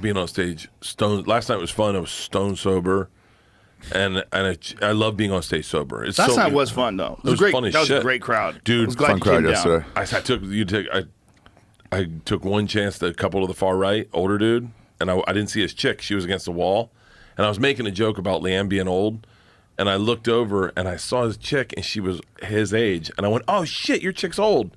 being on stage. Last night was fun. I was stone sober, and I love being on stage sober. Last night was fun though. It was great. Fun as that was shit. a great crowd, dude. I was glad fun you crowd came yesterday. down. I took one chance. A couple to the far right, older dude, and I didn't see his chick. She was against the wall, and I was making a joke about Liam being old. And I looked over and I saw his chick, and she was his age. And I went, "Oh shit, your chick's old."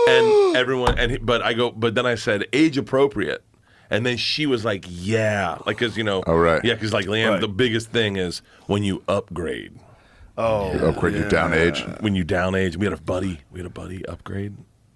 And everyone, but then I said, "Age appropriate." And then she was like, "Yeah," like because Oh, right. yeah, because like Liam, the biggest thing is when you upgrade. Oh, You upgrade your down age. When you down age, we had a buddy upgrade.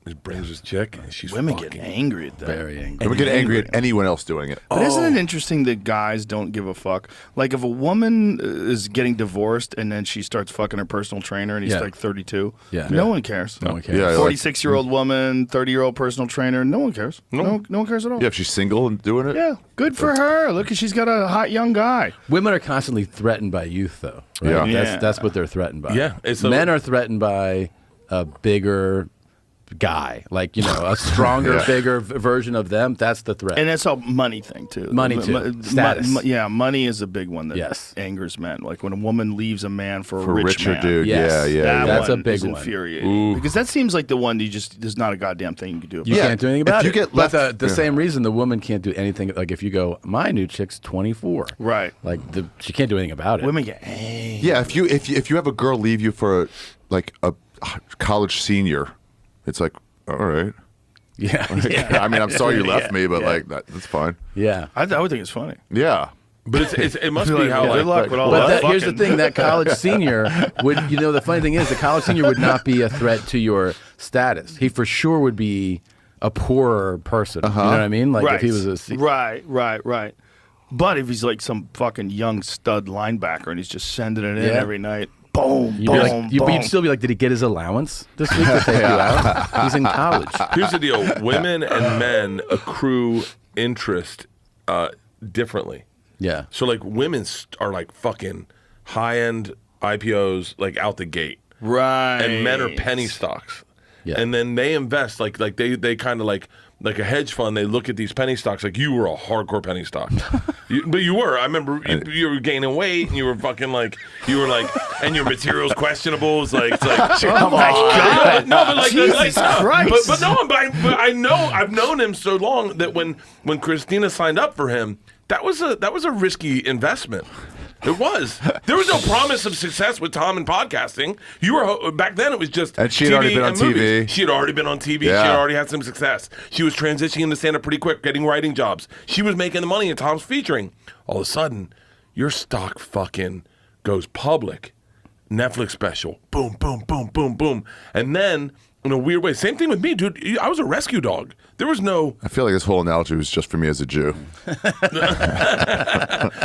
He brings his chick, and she's women fucking get angry at that. Very angry. And we get angry at anyone else doing it. But isn't it interesting that guys don't give a fuck? Like if a woman is getting divorced and then she starts fucking her personal trainer and he's Yeah. like 32, Yeah. no one cares. No one cares. Yeah, 46-year-old woman, 30-year-old personal trainer, no one cares. No one cares at all. Yeah, if she's single and doing it. Yeah, good for her. Look, she's got a hot young guy. Women are constantly threatened by youth, though. Right? Yeah. That's what they're threatened by. Yeah, Men are threatened by a bigger guy, like a stronger, bigger version of them. That's the threat. And it's a money thing, too. Money, too. Status. Yeah, money is a big one that Yes. angers men. Like when a woman leaves a man for a For a rich richer man. dude. Yes. Yeah. That's a one big is one. infuriating. Because that seems like the one there's not a goddamn thing you can do about You it. can't do anything about If you it. get But left- the same reason the woman can't do anything. Like if you go, my new chick's 24. Right. Like she can't do anything about it. Women get angry. Yeah, if you have a girl leave you for a college senior, it's like, all right. Yeah. I mean, I'm sorry you left me, but like that's fine. Yeah. I would think it's funny. Yeah. But it must be how Good luck with all But that. here's the thing: that college senior would, the funny thing is, the college senior would not be a threat to your status. He for sure would be a poorer person. You know what I mean? Like if he was a Right. But if he's like some fucking young stud linebacker and he's just sending it in every night, boom, You'd, boom, be like, boom. you'd still be like, did he get his allowance this week to take you out? He's in college. Here's the deal: women and men accrue interest differently. Yeah. So like women are like fucking high-end IPOs like out the gate, Right. and men are penny stocks. Yeah. And then they invest like they kind of like a hedge fund. They look at these penny stocks like you were a hardcore penny stock, but you were. I remember you were gaining weight and you were fucking like and your material's questionable. It's like Oh my God. No, but like Jesus Christ. But no, but I know I've known him so long that when Christina signed up for him, that was a risky investment. It was. There was no promise of success with Tom in podcasting. You were back then. It was just And she had TV already been on and movies. TV. She had already been on TV. Yeah. She had already had some success. She was transitioning into stand-up pretty quick, getting writing jobs. She was making the money, and Tom's featuring. All of a sudden, your stock fucking goes public. Netflix special. Boom, boom, boom, boom, boom. And then, in a weird way, same thing with me, dude. I was a rescue dog. There was no. I feel like this whole analogy was just for me as a Jew.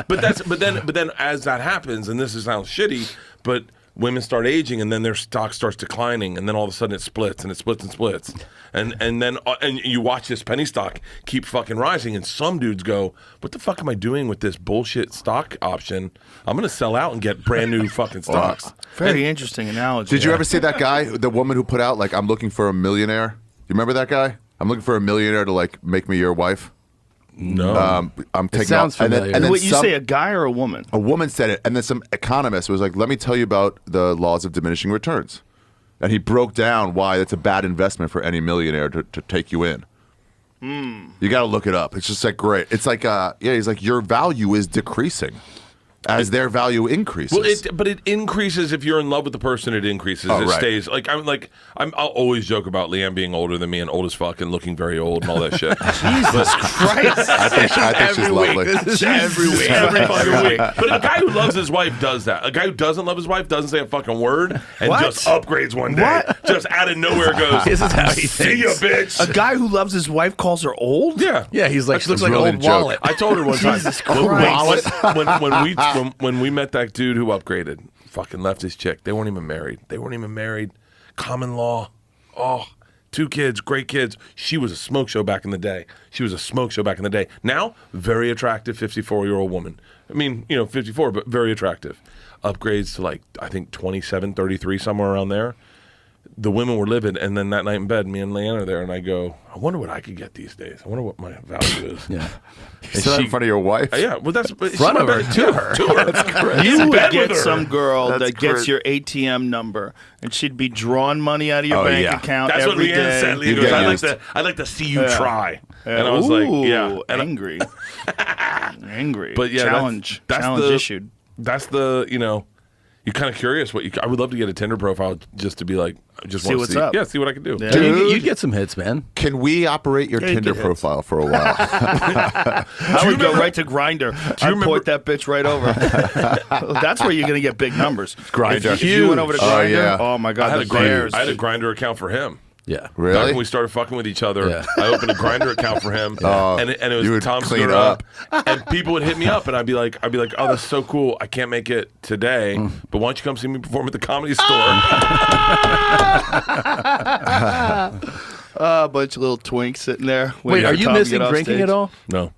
But then as that happens, and this sounds shitty, but women start aging, and then their stock starts declining, and then all of a sudden it splits, and it splits and splits, and then you watch this penny stock keep fucking rising, and some dudes go, "What the fuck am I doing with this bullshit stock option? I'm gonna sell out and get brand new fucking stocks." Very interesting analogy. Did you ever see that guy, the woman who put out like, "I'm looking for a millionaire"? You remember that guy? I'm looking for a millionaire to like make me your wife. No. I'm taking sounds off, familiar. and then What you some- say, a guy or a woman? A woman said it, and then some economist was like, "Let me tell you about the laws of diminishing returns," and he broke down why it's a bad investment for any millionaire to take you in. You got to look it up. It's just like great. It's like he's like, your value is decreasing as their value increases. Well, but it increases if you're in love with the person. It increases. Oh, it right. stays. I'll always joke about Leanne being older than me and old as fuck and looking very old and all that shit. Jesus Christ. I think she's lovely. This is every week. Every fucking week. But a guy who loves his wife does that. A guy who doesn't love his wife doesn't say a fucking word and What? just upgrades one day. What? Just out of nowhere goes, This is how he "See ya, thinks. bitch." A guy who loves his wife calls her old? Yeah. Yeah, he's like, she looks like really an old the joke. wallet. I told her one time Jesus when we met that dude who upgraded, fucking left his chick. They weren't even married. Common law. Oh, 2 kids, great kids. She was a smoke show back in the day. Now, very attractive 54-year-old woman. I mean, 54, but very attractive. Upgrades to like, I think 27, 33, somewhere around there. the women were livid, and then that night in bed, me and Leanne are there, and I go, I wonder what I could get these days. I wonder what my value is. Yeah. You said that in front of your wife? Yeah, well, that's Front of her, to her. To her. That's great. You would Bed get with her. some girl That's that gets great. your ATM number, and she'd be drawing money out of your Oh, bank yeah. account That's what every Leanne day. said. Leanne You goes, get I'd like to see you Yeah. try. And I was like, yeah. And angry, angry. But yeah, challenge that's issued. That's the, you're kind of curious I would love to get a Tinder profile just to be like, just See want to what's see. up. Yeah, see what I can do. Yeah. Dude. You'd get some hits, man. Can we operate your Yeah, you Tinder get hits. profile for a while? I would go right to Grindr. I'd remember- point that bitch right over. That's where you're gonna get big numbers. Grindr. If you went over to Oh, Grindr, yeah. oh my god, I had the a bears. Grindr account for him. Yeah. Back Really? when we started fucking with each other, Yeah. I opened a Grinder account for him, and it you was would Tom clean Segura up. and people would hit me up, and I'd be like, oh, that's so cool. I can't make it today, but why don't you come see me perform at the Comedy Store? A bunch of little twinks sitting there. Wait, are you missing drinking at all? No.